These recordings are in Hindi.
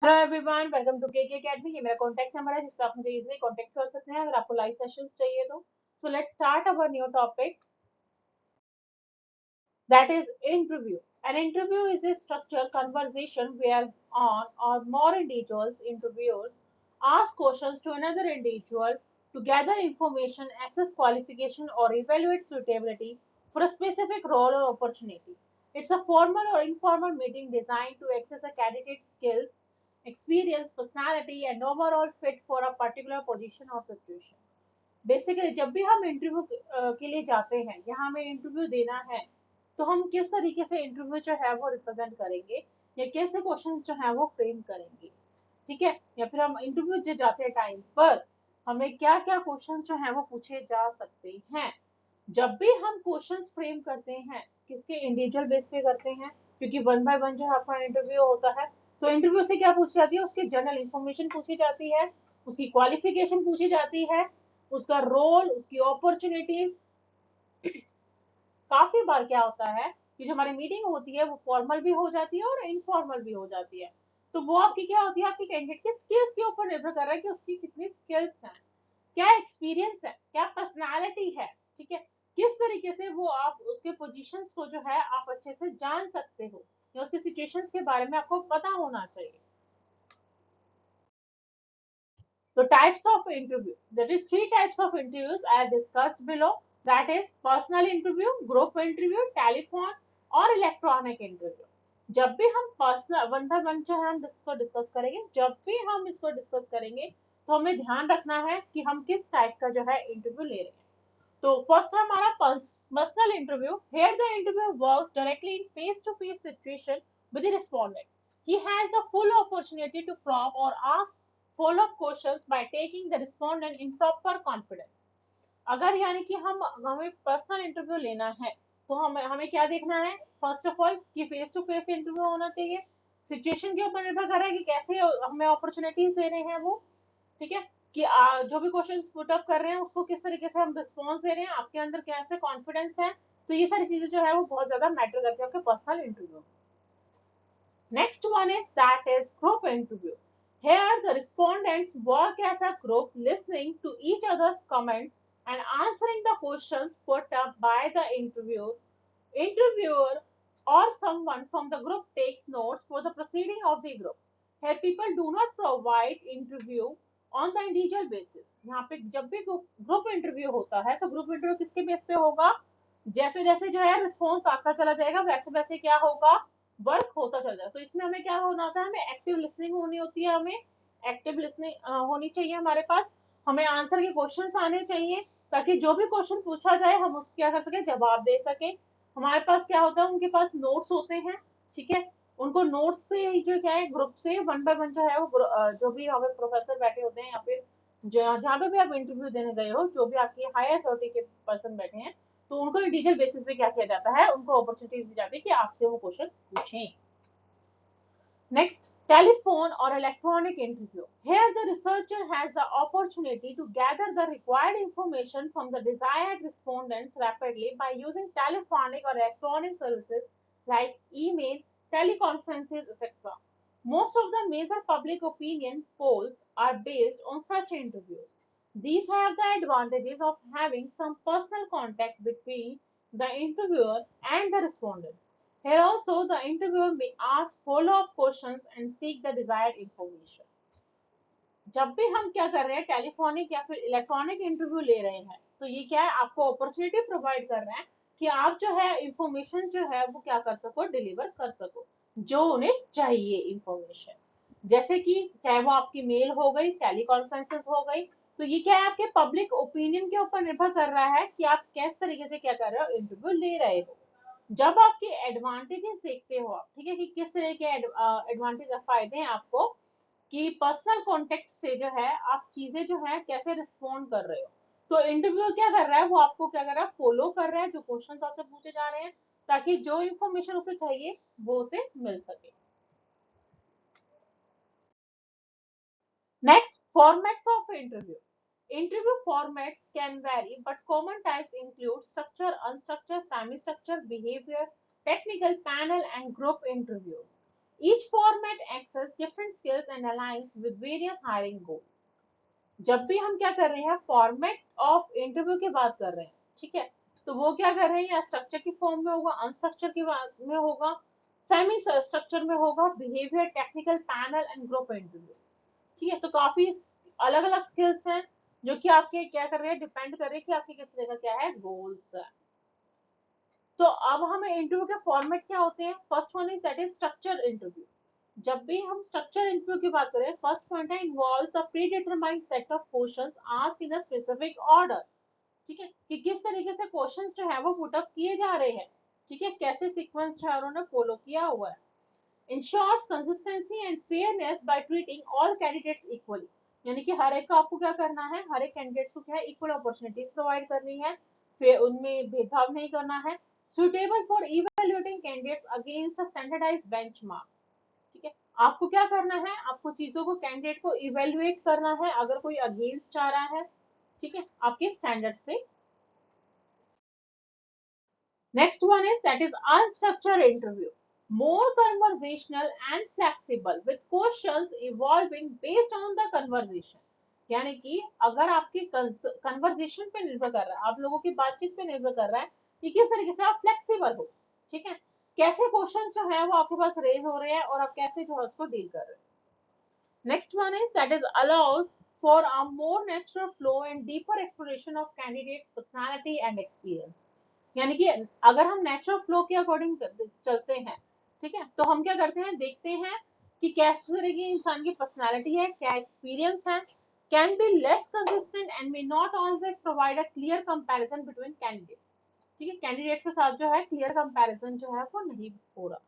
Hello everyone, welcome to KK academy. ये मेरा कॉन्टैक्ट नंबर है जिस पर आप मुझे इजीली कॉन्टैक्ट कर सकते हैं अगर आपको लाइव सेशंस चाहिए तो। So let's start our new topic, that is interview. An interview is a structured conversation where on or more individuals, interviewers, ask questions to another individual to gather information, assess qualification, or evaluate suitability for a specific role or opportunity. It's a formal or informal meeting designed to assess a candidate's skills, experience, personality, and overall fit for a particular position or situation. Basically जब भी हम इंटरव्यू के लिए जाते हैं या हमें इंटरव्यू देना है, तो हम किस तरीके से इंटरव्यू जो है वो रिप्रेजेंट करेंगे या कैसे क्वेश्चन जो है वो फ्रेम करेंगे। ठीक है, या फिर हम इंटरव्यू जो जाते हैं टाइम पर हमें क्या क्या क्वेश्चन जो है वो पूछे जा सकते हैं। जब भी हम क्वेश्चन फ्रेम करते हैं किसके इंडिविजुअल बेस पे करते हैं, क्योंकि वन बाय वन जो आपका इंटरव्यू होता है, तो इंटरव्यू से क्या पूछी जाती है, उसकी जनरल इंफॉर्मेशन पूछी जाती है, उसकी क्वालिफिकेशन पूछी जाती है, उसका रोल, उसकी अपॉर्चुनिटीज। काफी बार क्या होता है कि जो हमारी मीटिंग होती है वो फॉर्मल भी हो जाती है और इनफॉर्मल भी हो जाती है। तो वो आपकी क्या होती है, आपकी कैंडिडेट की स्किल्स के ऊपर निर्भर कर रहा है कि उसकी कितनी स्किल्स हैं, क्या एक्सपीरियंस है, क्या पर्सनालिटी है। ठीक है, किस तरीके से वो आप उसके पोजीशंस को जो है आप अच्छे से जान सकते हो या उसके सिचुएशंस के बारे में आपको पता होना चाहिए। So types of interview. There is three types of interviews I discussed below. That is personal interview, group interview, telephone और इलेक्ट्रॉनिक इंटरव्यू। जब भी हम पर्सनल वन बाय वन जो है हम इसको डिस्कस करेंगे, जब भी हम इसको डिस्कस करेंगे तो हमें ध्यान रखना है कि हम किस टाइप का जो है इंटरव्यू ले रहे हैं। तो फर्स्ट है हमारा personal interview. Here the interview works directly in face-to-face situation with the respondent. He has the full opportunity to probe or ask follow-up questions by taking the respondent in proper confidence. अगर यानी कि हम हमें पर्सनल इंटरव्यू लेना है तो हमें हमें क्या देखना है, फर्स्ट ऑफ ऑल कि फेस टू फेस इंटरव्यू होना चाहिए। सिचुएशन के ऊपर निर्भर कर रहा है कि कैसे हमें अपॉर्चुनिटीज दे रहे हैं वो। ठीक है, कि जो भी क्वेश्चन पुट अप कर रहे हैं उसको किस तरीके से हम रिस्पॉन्स दे रहे हैं, आपके अंदर कैसे कॉन्फिडेंस है। तो ये सारी चीजें जो है वो बहुत ज्यादा मैटर करती है आपके personal interview. Next one is that is group interview. Here the respondents work as a group, listening to each other's comments and answering the questions put up by the interviewer or someone from the group takes notes for the proceeding of the group. Here people do not provide interview on the individual basis. यहाँ पे जब भी ग्रुप इंटरव्यू होता है तो ग्रुप इंटरव्यू किसके बेस पे होगा, जैसे जैसे जो है रिस्पॉन्स आता चला जाएगा वैसे वैसे क्या होगा, वर्क होता चला जाएगा। तो इसमें हमें क्या होना होता है, हमें एक्टिव लिसनिंग होनी होती है, हमें एक्टिव लिसनिंग होनी चाहिए हमारे पास। हमें आंसर के क्वेश्चन आने चाहिए ताकि जो भी क्वेश्चन पूछा जाए हम उसके क्या कर सके, जवाब दे सके। हमारे पास क्या होता है, उनके पास नोट्स होते हैं। ठीक है, उनको नोट्स से ही जो क्या है ग्रुप से वन बाय वन जो है वो जो भी हमें प्रोफेसर बैठे होते हैं या फिर जहाँ पे भी आप इंटरव्यू देने गए हो, जो भी आपकी हायर अथॉरिटी के पर्सन बैठे हैं, तो उनको इंडिविजुअल बेसिस पे क्या किया जाता है, उनको अपॉर्चुनिटीज दी जाती है कि आपसे वो क्वेश्चन पूछें। Next, telephone or electronic interview. Here the researcher has the opportunity to gather the required information from the desired respondents rapidly by using telephonic or electronic services like email, teleconferences, etc. Most of the major public opinion polls are based on such interviews. These have the advantages of having some personal contact between the interviewer and the respondents. Here also, the interviewer may ask follow-up questions and seek the desired information. जब भी हम क्या कर रहे हैं, टेलीफोनिक या फिर इलेक्ट्रॉनिक इंटरव्यू ले रहे हैं, तो ये क्या है, आपको अपॉर्चुनिटी प्रोवाइड कर रहे हैं कि आप जो है इंफॉर्मेशन जो है वो क्या कर सको, डिलीवर कर सको जो उन्हें चाहिए इंफॉर्मेशन। जैसे कि चाहे वो आपकी मेल हो गई, टेलीकॉन्फ्रेंसेस हो गई, तो ये क्या है, आपके पब्लिक ओपिनियन के ऊपर निर्भर कर रहा है कि आप किस तरीके से क्या कर रहे हो, इंटरव्यू ले रहे हो। जब आपके एडवांटेजेस देखते हो आप, ठीक है, कि किस तरह के एडवांटेज फायदे हैं आपको, कि पर्सनल कॉन्टेक्ट से जो है आप चीजें जो है कैसे रिस्पॉन्ड कर रहे हो। तो इंटरव्यू क्या कर रहा है, वो आपको क्या कर रहा है, फॉलो कर रहा है जो क्वेश्चंस आपसे पूछे जा रहे हैं, ताकि जो इंफॉर्मेशन उसे चाहिए वो उसे मिल सके। Next, formats of interview. Interview formats can vary, but common types include structured, unstructured, semi-structured, behavior, technical, panel, and group interviews. Each format accesses different skills and aligns with various hiring goals. जब भी हम क्या कर रहे हैं, फॉर्मेट ऑफ इंटरव्यू की बात कर रहे हैं, ठीक है, तो वो क्या कर रहे हैं, या स्ट्रक्चर की फॉर्म में होगा, अनस्ट्रक्चर की में होगा, सेमी स्ट्रक्चर में होगा, behaviour, technical, panel and group interview. ठीक है, तो काफी अलग अलग स्किल्स हैं जो कि आपके क्या कर रहे हैं, डिपेंड कर रहे हैं कि आपके किस तरह का क्या है, गोल्स है। तो अब हमें इंटरव्यू के फॉर्मेट क्या होते हैं, first one is that is structure interview. जब भी हम स्ट्रक्चर इंटरव्यू की बात करें, फर्स्ट पॉइंट है involves a pre determined set of questions asked in a specific order. ठीक है, कि किस तरीके से क्वेश्चंस जो है वो पुट अप किए जा रहे हैं, ठीक है, कैसे सीक्वेंस जो है उन्होंने फॉलो किया हुआ है। Ensures consistency and fairness by treating all candidates equally. यानी कि हर एक को आपको क्या करना है, हर एक कैंडिडेट्स को क्या है, इक्वल अपॉर्चुनिटीज प्रोवाइड करनी है, फिर उनमें भेदभाव नहीं करना है। Suitable for evaluating candidates against a standardised benchmark. ठीक है, आपको क्या करना है, आपको चीजों को, कैंडिडेट को इवेल्युएट करना है अगर कोई अगेंस्ट आ रहा है, ठीक है, आपके स्टैंडर्ड से। Next one is that is unstructured interview, more conversational and flexible with questions evolving based on the conversation। यानी कि अगर आपकी कन्वर्जेशन पे निर्भर कर रहा है, आप लोगों की बातचीत पे निर्भर कर रहा है कि किस तरीके से आप फ्लेक्सिबल हो, ठीक है, कैसे क्वेश्चंस जो है वो आपके पास रेज हो रहे हैं और आप कैसे जो है उसको डील कर रहे हैं। Next one is that is allows for a more natural flow and deeper exploration of candidates' personality and experience। यानी कि अगर हम नेचुरल फ्लो के अकॉर्डिंग चलते हैं, ठीक है, तो हम क्या करते हैं, देखते हैं कि किस तरह की इंसान की पर्सनालिटी है, क्या एक्सपीरियंस है, can be less consistent and may not always provide a clear comparison between candidates. ठीक है, कैंडिडेट्स के साथ जो है क्लियर कंपैरिजन जो है वो नहीं हो रहा।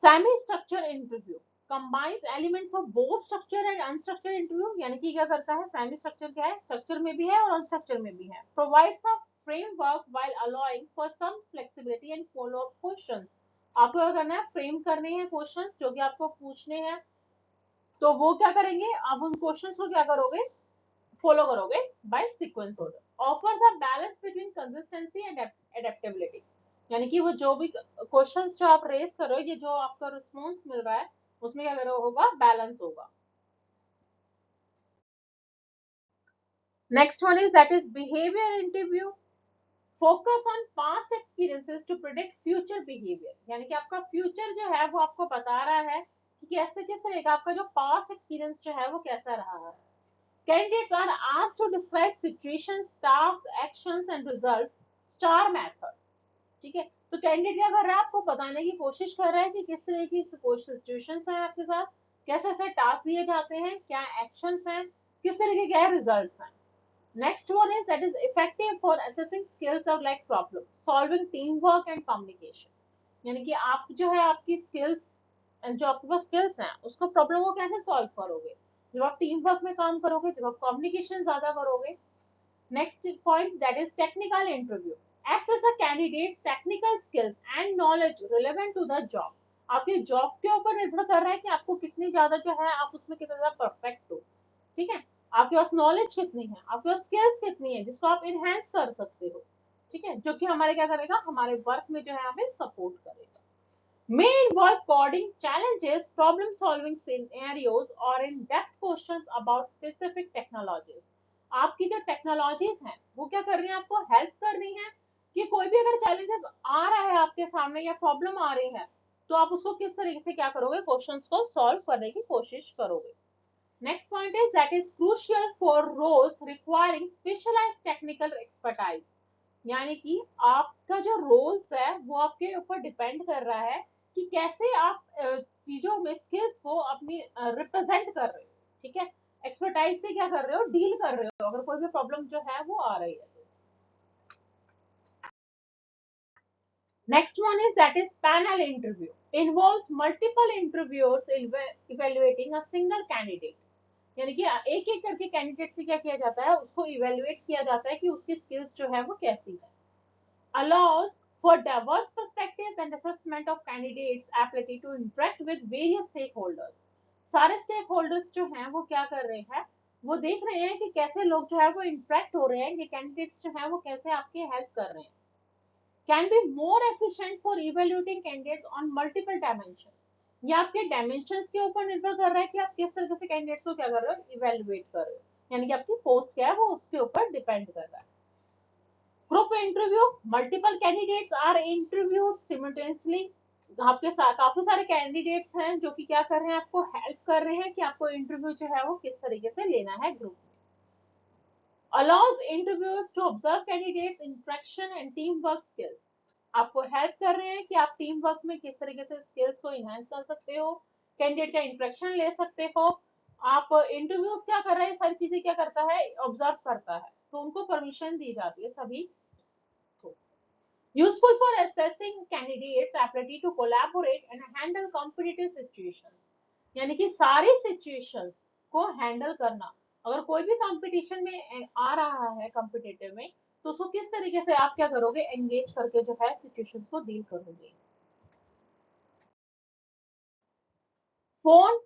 Semi structure interview combines elements of both structure and unstructured interview। यानी कि क्या करता है, सेमी स्ट्रक्चर क्या है, स्ट्रक्चर में भी है और अनस्ट्रक्चर में भी है। provides a framework while allowing for some flexibility and follow up questions। आपको क्या करना है, फ्रेम करने हैं क्वेश्चंस जो कि आपको पूछने हैं, तो वो क्या करेंगे, आप उन क्वेश्चंस को क्या करोगे, फॉलो करोगे by sequence order. Offer the balance between consistency and adaptability. यानी कि वो जो भी क्वेश्चंस जो आप रेज कर रहे हो, ये जो आपका रिस्पॉन्स मिल रहा है, उसमें क्या करो होगा, बैलेंस होगा। Next one is that is behaviour interview, focus on past experiences to predict future behaviour. यानी कि आपका फ्यूचर जो है वो आपको बता रहा है कि कैसे किस तरह का आपका जो पास्ट एक्सपीरियंस जो है वो कैसा रहा है। Candidates are asked to describe situations, tasks, actions and results, star method. ठीक है, तो कैंडिडेट क्या कर रहा है, आपको बताने की कोशिश कर रहा है कि किस तरह की सिचुएशंस हैं आपके साथ, कैसे ऐसे टास्क दिए जाते हैं, क्या एक्शंस हैं, किस तरह के क्या रिजल्ट्स हैं। Next one is that is effective for assessing skills of like problem solving, team work and communication. यानी कि आप जो है आपकी स्किल्स, जो आपके पास स्किल्स हैं, उसको प्रॉब्लम को कैसे सॉल्व करोगे, जब आप टीम वर्क में काम करोगे, जब आप कम्युनिकेशन ज्यादा करोगे। Next point that is technical interview. Assess a candidate's technical skills and knowledge relevant to the job। आपके जॉब के ऊपर निर्भर कर रहा है कि आपको कितनी ज्यादा जो है आप उसमें कितना ज्यादा परफेक्ट हो। ठीक है, आपके पास नॉलेज कितनी है, आपके पास स्किल्स कितनी है जिसको आप इनहेंस कर सकते हो। ठीक है, जो कि हमारे क्या करेगा, हमारे वर्क में जो है हमें सपोर्ट करेगा। May involve coding challenges, problem solving scenarios or in depth questions about specific technologies। आपकी जो टेक्नोलॉजीज हैं वो क्या कर रही हैं, आपको हेल्प कर रही हैं कि कोई भी अगर चैलेंजेस आ रहा है आपके सामने या प्रॉब्लम आ रही है, तो आप उसको किस तरीके से क्या करोगे, क्वेश्चंस को सॉल्व करने की कोशिश करोगे। Next point is that is crucial for roles requiring specialised technical expertise. यानी कि आपका जो रोल्स है वो आपके ऊपर डिपेंड कर रहा है कि कैसे आप चीजों में स्किल्स को अपनी रिप्रेजेंट कर रहे हो। ठीक है, एक्सपर्टाइज से क्या कर रहे हो, डील कर रहे हो अगर कोई भी प्रॉब्लम जो है वो आ रही है। Next one is that is panel interview, involves multiple interviewers evaluating a single candidate. यानी कि एक एक करके कैंडिडेट से क्या किया जाता है, उसको इवैल्यूएट किया जाता है कि उसकी स्किल्स जो है वो कैसी है। allows for diverse perspectives and assessment of candidates' ability to interact with various stakeholders। सारे stakeholders जो हैं वो क्या कर रहे हैं, वो देख रहे हैं कि कैसे लोग जो है वो interact हो रहे हैं, कि candidates जो हैं वो कैसे आपकी help कर रहे हैं। Can be more efficient for evaluating candidates on multiple dimensions। ये आपके डायमेंशंस के ऊपर निर्भर कर रहा है कि आप किस तरीके से कैंडिडेट्स को क्या कर रहे हो, इवेल्युएट कर रहे हो, यानी कि आपकी पोस्ट क्या है वो उसके ऊपर डिपेंड कर रहा है। Group interview, multiple candidates are interviewed simultaneously. आपके साथ काफी सारे कैंडिडेट्स हैं जो कि क्या कर रहे हैं, आपको हेल्प कर रहे हैं कि आपको इंटरव्यू जो है वो किस तरीके से लेना है ग्रुप में। allows interviewers to observe candidates interaction and teamwork skills। आपको हेल्प कर रहे हैं कि आप टीम वर्क में किस तरीके से स्किल्स को इनहेंस कर सकते हो, कैंडिडेट का इंटरेक्शन ले सकते हो। आप इंटरव्यूज क्या कर रहे हैं, सारी चीजें क्या करता है, ऑब्जर्व करता है, तो उनको परमिशन दी जाती है सभी को। Useful for assessing candidates ability to collaborate and handle competitive situations, यानी कि सारी सिचुएशंस को हैंडल करना। अगर कोई भी कंपटीशन में आ रहा है कॉम्पिटिटिव में, तो उसको किस तरीके से आप क्या करोगे, एंगेज करके जो है सिचुएशंस को डील करोगे। फोन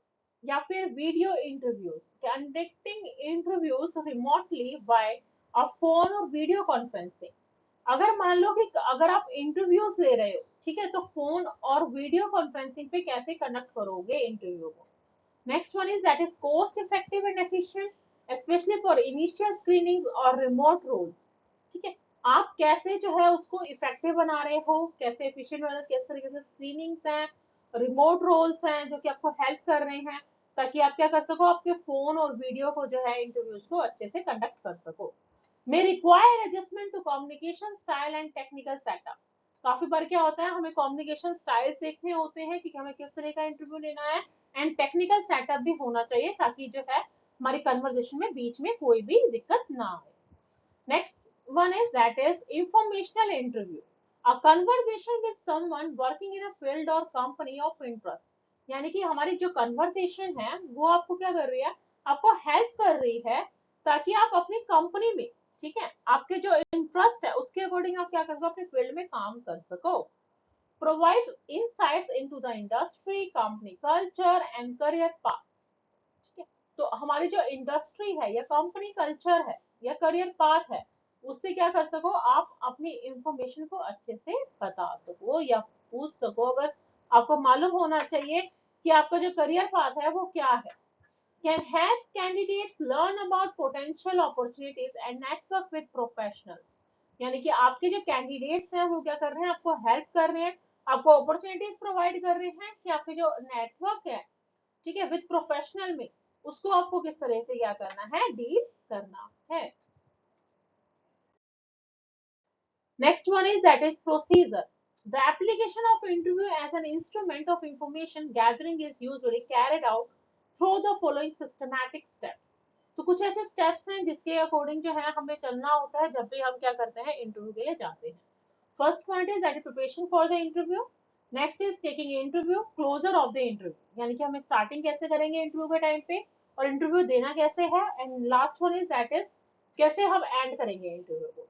या फिर video interviews, conducting interviews remotely by a phone और वीडियो कॉन्फ्रेंसिंग। अगर मान लो कि अगर आप इंटरव्यूज ले रहे हो, ठीक है, तो फोन और वीडियो कॉन्फ्रेंसिंग पे कैसे कंडक्ट करोगे इंटरव्यू को। Next one is that is cost effective and efficient especially for initial screening और रिमोट रोल्स। ठीक है, आप कैसे जो है उसको इफेक्टिव बना रहे हो, कैसे एफिशिएंट बना, किस तरीके से स्क्रीनिंग्स हैं, रिमोट रोल्स हैं जो कि आपको हेल्प कर रहे हैं, ताकि आप क्या कर सको, आपके फोन और वीडियो को जो है इंटरव्यूज को अच्छे से कंडक्ट कर सको। may require adjustment to communication style and technical setup। काफी बार क्या होता है, हमें कम्युनिकेशन स्टाइल देखने होते हैं कि हमें किस तरह का इंटरव्यू लेना है, एंड टेक्निकल सेटअप भी होना चाहिए ताकि जो है हमारी कन्वर्जेशन में बीच में कोई भी दिक्कत ना आए। Next one is that is informational interview, a conversation with someone working in a field or company of interest। यानी कि हमारी जो कन्वर्सेशन है वो आपको क्या कर रही है, आपको हेल्प कर रही है ताकि आप अपनी कंपनी में, ठीक है, आपके जो इंटरेस्ट है उसके अकॉर्डिंग आप क्या कर सको, अपने फील्ड में काम कर सको। Provides insights into the industry, company culture and career paths. ठीक है, तो हमारी जो इंडस्ट्री है या कंपनी कल्चर है या करियर पाथ है, उससे क्या कर सको, आप अपनी इंफॉर्मेशन को अच्छे से बता सको या पूछ सको। अगर आपको मालूम होना चाहिए कि आपका जो करियर पाथ है वो क्या है। Can help candidates learn about potential opportunities and network with professionals। यानी कि आपके जो कैंडिडेट्स हैं वो क्या कर रहे हैं, आपको हेल्प कर रहे हैं, आपको अपॉर्चुनिटीज प्रोवाइड कर रहे हैं कि आपके जो नेटवर्क है, ठीक है, विद प्रोफेशनल में, उसको आपको किस तरह से क्या करना है, डील करना है। Next one is that is procedure. The application of interview as an instrument of information gathering is usually carried out through the following systematic steps। तो कुछ ऐसे स्टेप्स हैं जिसके अकॉर्डिंग जो है हमें चलना होता है जब भी हम क्या करते हैं, इंटरव्यू के लिए जाते हैं। First point is that preparation for the interview. Next is taking interview, closure of the interview, यानी कि हमें स्टार्टिंग कैसे करेंगे इंटरव्यू के टाइम पे और इंटरव्यू देना कैसे है, and last one is that is कैसे हम एंड करेंगे इंटरव्यू को।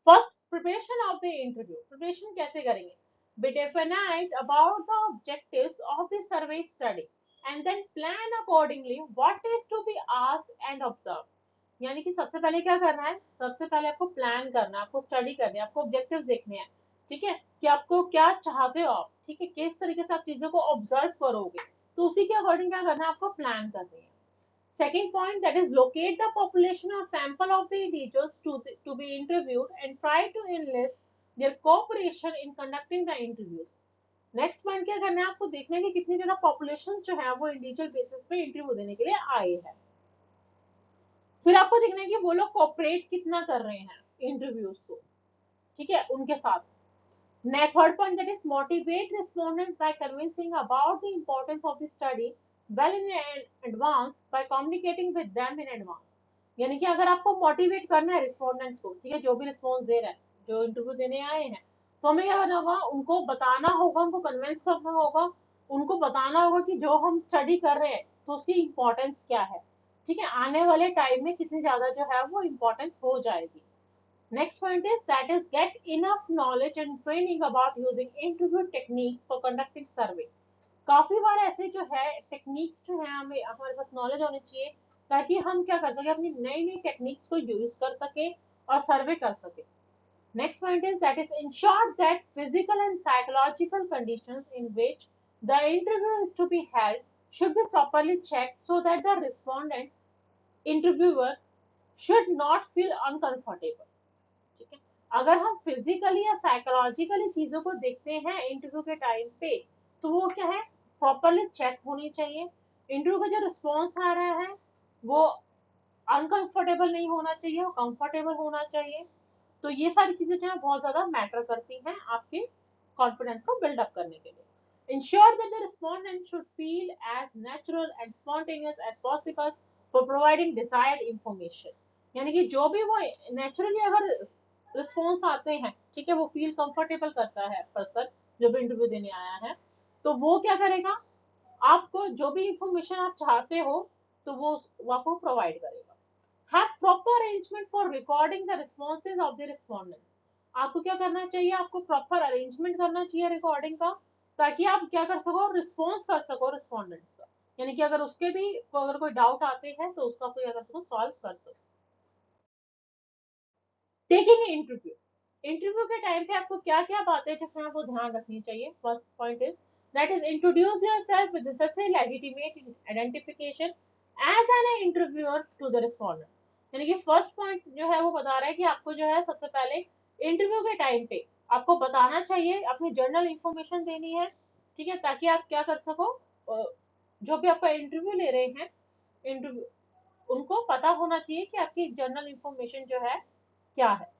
First, preparation of the interview, preparation कैसे करेंगे, be definite about the objectives of the survey study and then plan accordingly what is to be asked and observe. यानी कि सबसे पहले क्या करना है, सबसे पहले आपको प्लान करना है, आपको स्टडी करनी है, आपको ऑब्जेक्टिव देखने हैं, ठीक है, कि आपको क्या चाहते हो आप, ठीक है, किस तरीके से आप चीजों को ऑब्जर्व करोगे, तो उसी के अकॉर्डिंग क्या करना है, आपको प्लान करनी है। Second point, that is locate the population or sample of the individuals to be interviewed and try to enlist their cooperation in conducting the interviews। Next point क्या करना है, आपको देखना है कि कितनी ज्यादा पॉपुलेशन जो है वो इंडिविजुअल बेसिस पे इंटरव्यू देने के लिए आए हैं। फिर आपको देखना है कि वो लोग कोऑपरेट कितना कर रहे हैं इंटरव्यूज को, ठीक है, उनके साथ। Third point that is motivate respondent by convincing about the importance of the study well in advance by communicating with them in advance. यानी कि अगर आपको मोटिवेट करना है रिस्पोंडेंट्स को, ठीक है, जो भी रिस्पॉन्स दे रहा है, जो इंटरव्यू देने आए हैं, तो हमें क्या करना होगा, उनको बताना होगा, उनको कन्विंस करना होगा, उनको बताना होगा कि जो हम स्टडी कर रहे हैं तो उसकी इम्पोर्टेंस क्या है, ठीक है, आने वाले टाइम में कितनी ज्यादा जो है वो इम्पोर्टेंस हो जाएगी। Next point is that is get enough knowledge and training about using interview techniques for conducting survey. काफी बार ऐसे जो है टेक्निक्स जो है हमें हमारे पास नॉलेज होनी चाहिए ताकि हम क्या कर सके, अपनी नई नई टेक्निक्स को यूज कर सके और सर्वे कर सके। Next point is that is ensure that physical and psychological conditions in which the interview is to be held should be properly checked so that the respondent interviewer should not feel uncomfortable. ठीक है, अगर हम फिजिकली या साइकोलॉजिकली चीजों को देखते हैं इंटरव्यू के टाइम पे, तो वो क्या है, प्रॉपरली चेक होनी चाहिए। इंटरव्यू का जो रिस्पॉन्स आ रहा है वो अनकंफर्टेबल नहीं होना चाहिए, वो कंफर्टेबल होना चाहिए। तो ये सारी चीजें जो है बहुत ज्यादा मैटर करती हैं आपके कॉन्फिडेंस को बिल्डअप करने के लिए। Ensure that the respondent should feel as natural and spontaneous as possible for providing desired information. यानी कि जो भी वो नेचुरली अगर रिस्पॉन्स आते हैं, ठीक है, वो फील कंफर्टेबल करता है पर्सन जो भी इंटरव्यू देने आया है, तो वो क्या करेगा, आपको जो भी इंफॉर्मेशन आप चाहते हो तो वो आपको प्रोवाइड करेगा। Have proper arrangement for recording the responses of the respondents. आपको क्या करना चाहिए, आपको प्रॉपर अरेंजमेंट करना चाहिए रिकॉर्डिंग का, ताकि आप क्या कर सको, रिस्पॉन्स कर सको रिस्पॉन्डेंट्स का। यानी कि अगर उसके भी अगर कोई डाउट आते हैं तो उसका कोई अगर सको सॉल्व कर सको। टेकिंग इंटरव्यू, इंटरव्यू के टाइम पे आपको क्या क्या बातें जो है वो ध्यान रखनी चाहिए। First point is that is introduce yourself with such a legitimate identification as an interviewer to the respondent. यानी कि फर्स्ट पॉइंट जो है वो बता रहा है कि आपको जो है सबसे पहले इंटरव्यू के टाइम पे आपको बताना चाहिए, अपनी जनरल इंफॉर्मेशन देनी है, ठीक है, ताकि आप क्या कर सको, जो भी आपका इंटरव्यू ले रहे हैं इंटरव्यू, उनको पता होना चाहिए कि आपकी जनरल इंफॉर्मेशन जो है क्या है।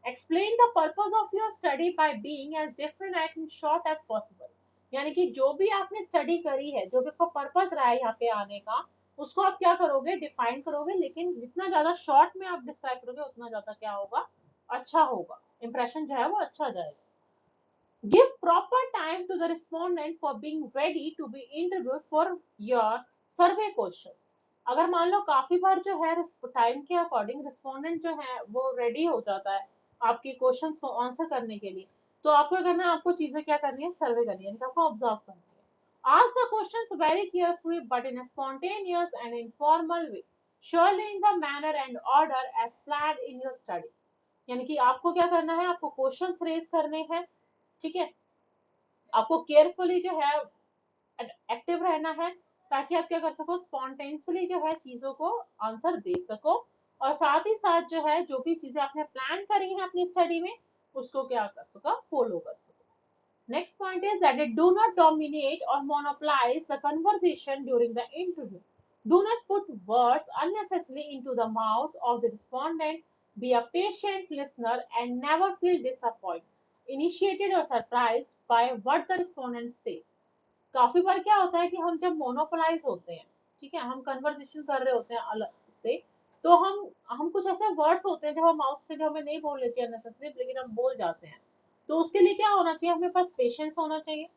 Explain the purpose of your study by being as different and short as possible. यानी कि जो भी आपने स्टडी करी है, जो भी आपका पर्पस रहा है यहाँ पे आने का, उसको आप क्या करोगे, डिफाइन करोगे, लेकिन जितना ज्यादा शॉर्ट में आप डिस्क्राइब करोगे उतना ज्यादा क्या होगा, अच्छा होगा, इंप्रेशन जो है वो अच्छा जाएगा। Give proper time to the respondent for being ready to be interviewed for your survey question. अगर मान लो काफी बार जो है टाइम के अकॉर्डिंग रिस्पोंडेंट जो है वो रेडी हो जाता है आपके क्वेश्चंस को आंसर करने के लिए, तो आपको क्या करना है, आपको चीजें क्या करनी है, सर्वे करनी है, यानी कि आपको ऑब्जर्व करनी है। Ask the questions very carefully but in a spontaneous and informal way, surely in the manner and order as planned in your study. यानी कि आपको क्या करना है, आपको क्वेश्चंस रेज करने हैं, ठीक है, आपको केयरफुली जो है एक्टिव रहना है, ताकि आप क्या कर सको, स्पॉन्टेनियसली जो है चीजों को आंसर दे सको, और साथ ही साथ जो है जो भी चीजें आपने प्लान करी है अपनी स्टडी में उसको क्या कर सको, फॉलो कर सको। Next point is that do not dominate or monopolise the conversation during the interview. Do not put words unnecessarily into the mouth of the respondent. Be a patient listener and never feel disappointed, initiated or surprised by what the respondent say. काफी बार क्या होता है कि हम जब मोनोपोलाइज होते हैं, ठीक है, हम कन्वर्सेशन कर रहे होते हैं अलग से, तो हम कुछ ऐसे वर्ड्स होते हैं जो हम माउथ से जो हमें नहीं बोलने चाहिए नेसेसरी, लेकिन हम बोल जाते हैं। तो उसके लिए क्या होना चाहिए, हमें पास पेशेंस होना चाहिए,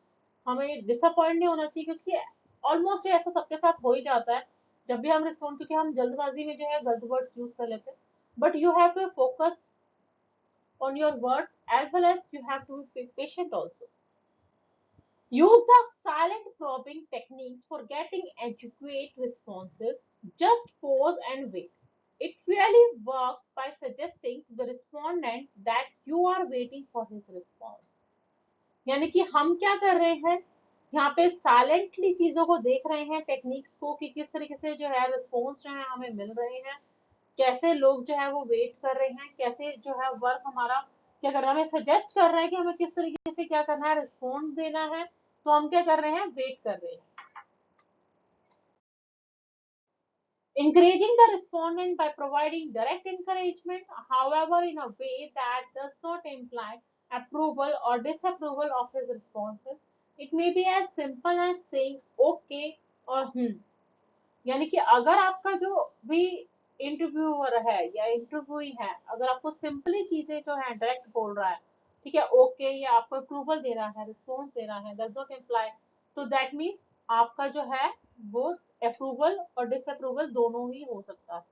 हमें डिसअपॉइंट नहीं होना चाहिए, क्योंकि ऑलमोस्ट ऐसा सबके साथ हो ही जाता है जब भी हम रिस्पॉन्ड, क्योंकि हम जल्दबाजी में जो है गलत वर्ड्स यूज कर लेते हैं। But you have to focus on your words as well as you have to be patient also. Use the silent probing techniques for getting adequate responses. Just pause and wait. It really works by suggesting to the respondent that you are waiting for his response. यानी कि हम क्या कर रहे हैं, यहाँ पे साइलेंटली चीजों को देख रहे हैं, टेक्निक्स को, कि किस तरीके से जो है रिस्पॉन्स जो है हमें मिल रहे हैं, कैसे लोग जो है वो वेट कर रहे हैं, कैसे जो है वर्क हमारा क्या कर रहा है, हमें सजेस्ट कर रहा है कि हमें किस तरीके से क्या करना है, रिस्पॉन्स देना है, तो हम क्या कर रहे हैं, वेट कर रहे हैं। Encouraging the respondent by providing direct encouragement, however, in a way that does not imply approval or disapproval of his responses. It may be as simple as saying okay or यानी कि अगर आपका जो भी इंटरव्यूअर है या इंटरव्यूई है, अगर आपको सिंपली चीजें जो है डायरेक्ट बोल रहा है, ठीक है, ओके, या आपको अप्रूवल दे रहा है, रिस्पॉन्स दे रहा है, डज नॉट इम्प्लाई, तो दैट मीन्स आपका जो है वो अप्रूवल और डिसअप्रूवल दोनों ही हो सकता है,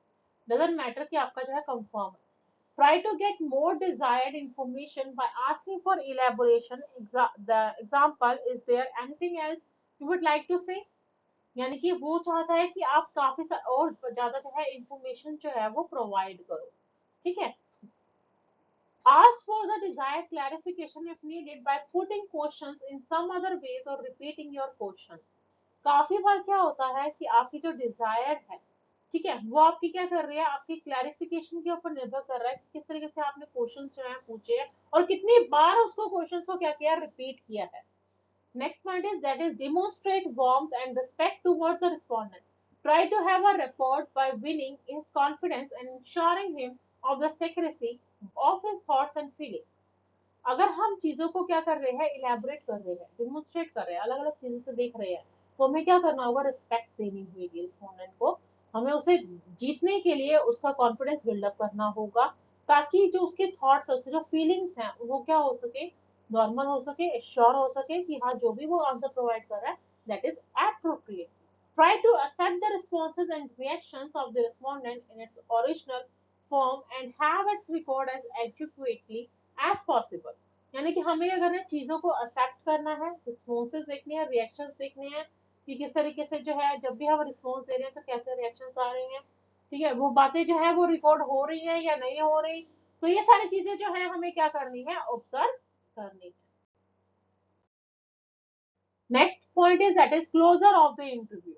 डजंट मैटर कि आपका जो है कंफर्म है। Try to get more desired information by asking for elaboration. The example, is there anything else you would like to say? यानी कि वो चाहता है कि आप काफी और ज्यादा जो है इंफॉर्मेशन जो है वो प्रोवाइड करो, ठीक है। Ask for the desired clarification if needed by putting questions in some other ways or repeating your question. काफी बार क्या होता है कि आपकी जो डिजायर है, ठीक है, वो आपकी क्या कर रही है, आपकी क्लैरिफिकेशन के ऊपर निर्भर कर रहा है कि किस तरीके से आपने क्वेश्चन जो है पूछे हैं और कितनी बार उसको क्वेश्चन को क्या किया, रिपीट किया है. Next point is that is demonstrate warmth and respect towards the respondent. Try to have a rapport by winning his confidence and ensuring him of the secrecy of his thoughts and feelings. अगर हम चीजों को क्या कर रहे हैं, इलेबोरेट कर रहे हैं, डिमोन्स्ट्रेट कर रहे हैं, अलग अलग चीजों से देख रहे हैं, तो हमें क्या करना होगा, रिस्पेक्ट देनी होगी रिस्पोंडेंट को. हमें उसे जीतने के लिए उसका कॉन्फिडेंस बिल्डअप करना होगा, ताकि जो उसके थॉट्स उसके जो फीलिंग्स हैं वो क्या हो सके, नॉर्मल हो सके, श्योर हो सके कि हाँ जो भी वो आंसर प्रोवाइड कर रहा है that is appropriate. Try to accept the responses and reactions of the respondent in its original form and have its record as adequately as possible. यानी कि हमें क्या करना है, चीजों को एक्सेप्ट करना है, रिस्पॉन्सेज देखने हैं, रिएक्शंस देखने हैं कि किस तरीके से जो है जब भी हम रिस्पॉन्स दे रहे हैं तो कैसे रिएक्शंस आ रहे हैं, ठीक है, वो बातें जो है वो रिकॉर्ड हो रही है या नहीं हो रही. तो ये सारी चीजें जो है हमें क्या करनी है, ऑब्जर्व करनी है. Next point is that is closure of the interview.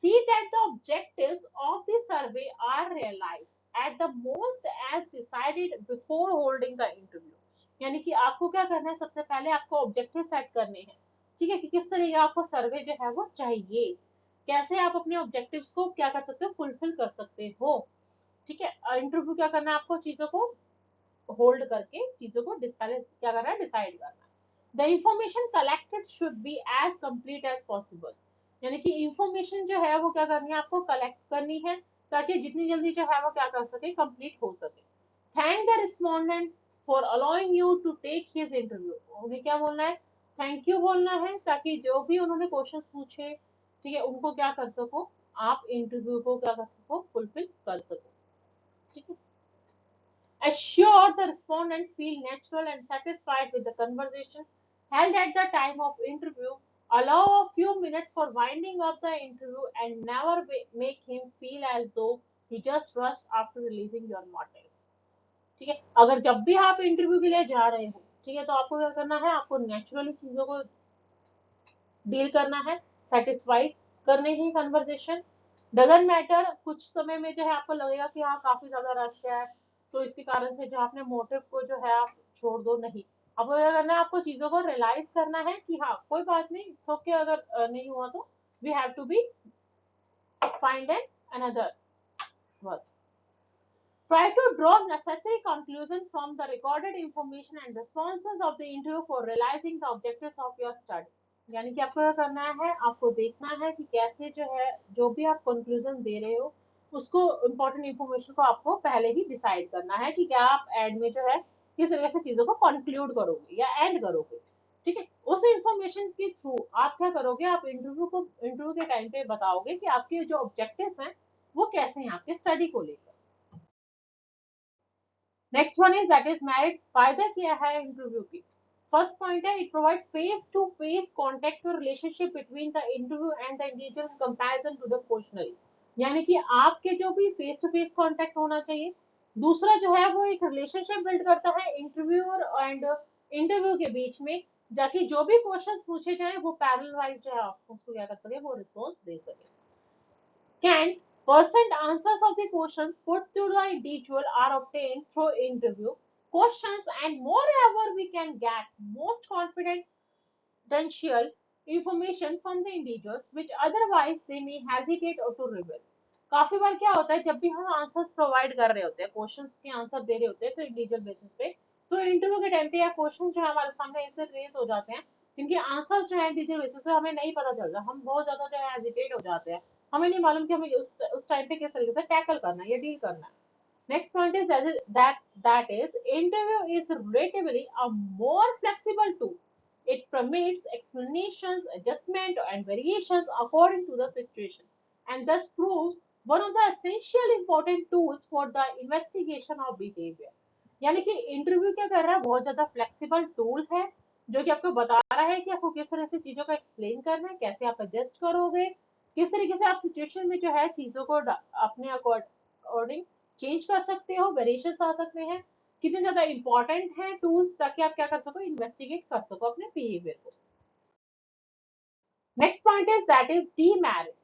See that the objectives of the survey are realized at the most as decided before holding the interview. यानी कि आपको क्या करना है, सबसे पहले आपको ऑब्जेक्टिव सेट करने हैं, ठीक है, कि किस तरीके आपको सर्वे जो है वो चाहिए, कैसे आप अपने ऑब्जेक्टिव्स को क्या कर सकते हो, फुलफिल कर सकते हो. ठीक है, इंटरव्यू क्या करना है, आपको चीजों को होल्ड करके चीजों को पहले क्या करना है, डिसाइड करना है. The information collected should be as complete as possible. यानी कि इंफॉर्मेशन जो है वो क्या करनी है, आपको कलेक्ट करनी है ताकि जितनी जल्दी जो है वो क्या कर सके, कंप्लीट हो सके. Thank the respondent for allowing you to take his interview. उन्हें क्या बोलना है, थैंक यू बोलना है, ताकि जो भी उन्होंने क्वेश्चन पूछे, ठीक है, उनको क्या कर सको, आप इंटरव्यू को क्या कर सको, फुलफिल कर सको. ठीक है. Assure the respondent feel natural and satisfied with the conversation held at the time of interview. Allow a few minutes for winding up the interview and never make him feel as though he just rushed after releasing your motives. ठीक है, अगर जब भी आप इंटरव्यू के लिए जा रहे हो, ठीक है, तो आपको क्या करना है, आपको नेचुरली चीजों को डील करना है, सेटिस्फाई करने ही कन्वर्सेशन. डजंट मैटर कुछ समय में जो है आपको लगेगा कि हाँ काफी ज्यादा रश है, तो इसके कारण से जो आपने मोटिव को जो है आप छोड़ दो, नहीं. आपको क्या करना है, आपको चीजों को रियलाइज करना है कि हाँ कोई बात नहीं, सो के अगर नहीं हुआ तो we have to be find an another work. Try to draw necessary conclusions from the recorded information and responses of the interview for realizing the objectives of your study. यानी कि आपको क्या करना है, आपको देखना है कि कैसे जो है जो भी आप कंक्लूजन दे रहे हो उसको इम्पोर्टेंट इंफॉर्मेशन को आपको पहले ही डिसाइड करना है कि क्या आप एंड में जो है किस तरीके से चीजों को कंक्लूड करोगे या एंड करोगे. ठीक है, उस इंफॉर्मेशन के थ्रू आप क्या करोगे, आप इंटरव्यू के टाइम पे बताओगे कि आपके जो ऑब्जेक्टिव्स हैं वो कैसे हैं आपके स्टडी को लेकर. Next one is that is merit. फायदा क्या है इंटरव्यू की. फर्स्ट पॉइंट है, it provide face to face contact और relationship between the interview and the individual in comparison to the questionnaire. यानी कि आपके जो भी फेस टू फेस कॉन्टेक्ट होना चाहिए. दूसरा जो है वो एक रिलेशनशिप बिल्ड करता है इंटरव्यूअर एंड इंटरव्यू के बीच में, ताकि जो भी क्वेश्चन पूछे जाए वो पैरेलल वाइज जो है आप उसको क्या कर सके, वो रिस्पॉन्स दे सके. Can percent answers of the questions put to the individual are obtained through interview questions, and moreover we can get most confidential information from the individuals which otherwise they may hesitate or to reveal. काफी बार क्या होता है, जब भी हम आंसर्स प्रोवाइड कर रहे होते हैं, क्वेश्चंस के आंसर दे रहे होते हैं तो इंडिविजुअल बेसिस पे, तो इंटरव्यू के टाइम पे या क्वेश्चन जो है हमारे सामने ऐसे रेज हो जाते हैं जिनके आंसर्स जो है इंडिविजुअल बेसिस पे हमें नहीं पता चलता, हम बहुत ज्यादा जो है हेजिटेट हो जाते हैं, हमें नहीं मालूम कि हमें उस टाइम पे किस तरीके से टैकल करना है या डील करना है. Next point is that is interview is relatively a more flexible tool. It permits explanations, adjustment, and variations according to the situation, and thus proves one of the essential important tools for the investigation of behavior. यानी कि इंटरव्यू क्या कर रहा है, बहुत ज्यादा फ्लेक्सिबल टूल है जो कि आपको बता रहा है कि आपको किस तरह से चीजों को एक्सप्लेन करना है, कैसे आप एडजस्ट करोगे, किस तरीके से आप सिचुएशन में जो है चीजों को अपने अकॉर्डिंग चेंज कर सकते हो, वेरिएशंस आ सकते हैं, कितने ज्यादा इंपॉर्टेंट है टूल्स, ताकि आप क्या कर सको, इन्वेस्टिगेट कर सको अपने बिहेवियर को। Next point is that is demerit.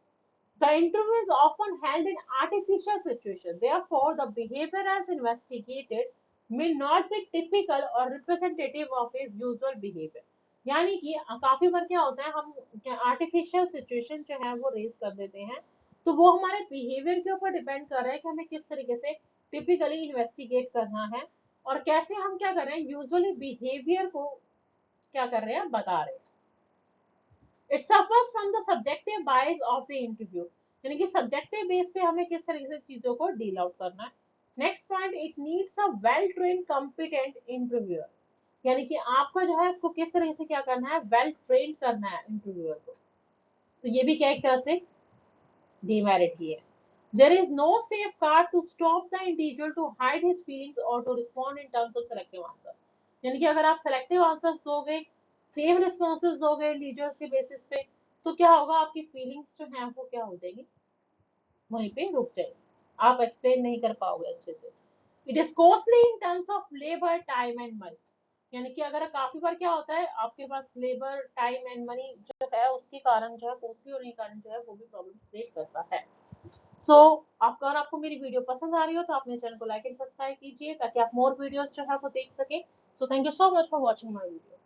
The interview is often held in artificial situations. Therefore, the behavior as investigated may not be typical or representative of his usual behavior. यानी कि काफी बार क्या होता है, हम आर्टिफिशियल सिचुएशन जो है वो रेज कर देते हैं, तो वो हमारे बिहेवियर के ऊपर डिपेंड कर रहा है कि हमें किस तरीके से टिपिकली इन्वेस्टिगेट करना है और कैसे हम क्या कर रहे हैं, यूजुअली बिहेवियर को क्या कर रहे हैं, बता रहे हैं। It suffers from the subjective bias of the interview, यानी कि सब्जेक्टिव बेस पे हमें किस तरीके से चीजों को डील आउट करना है। Next point, it needs a well trained competent interviewer, यानी कि आपको जो है आपको किस तरीके से क्या करना है, वेल ट्रेन्ड करना है इंटरव्यूअर को। तो ये भी क्या एक तरह से डिमेरिट ही है। There is no safeguard to stop the individual to hide his feelings or to respond in terms of selective answer, यानी कि अगर आप सेलेक्टिव आंसर्स दोगे, सेम रिस्पॉन्सेज दोगे इंडिविजुअल्स के बेसिस पे, तो क्या होगा, आपकी फीलिंग्स जो है वो क्या हो जाएगी, वहीं पे रुक जाएगी, आप एक्सप्लेन नहीं कर पाओगे अच्छे से। It is costly in terms of labour, time and money, यानी कि अगर काफी बार क्या होता है, आपके पास लेबर, टाइम एंड मनी जो है उसके कारण जो है, कॉस्टली होने के कारण जो है वो भी प्रॉब्लम क्रिएट करता है। सो अगर आपको मेरी वीडियो पसंद आ रही हो तो अपने चैनल को लाइक एंड सब्सक्राइब कीजिए, ताकि आप मोर वीडियोस जो है वो देख सके। So thank you so much for watching my video.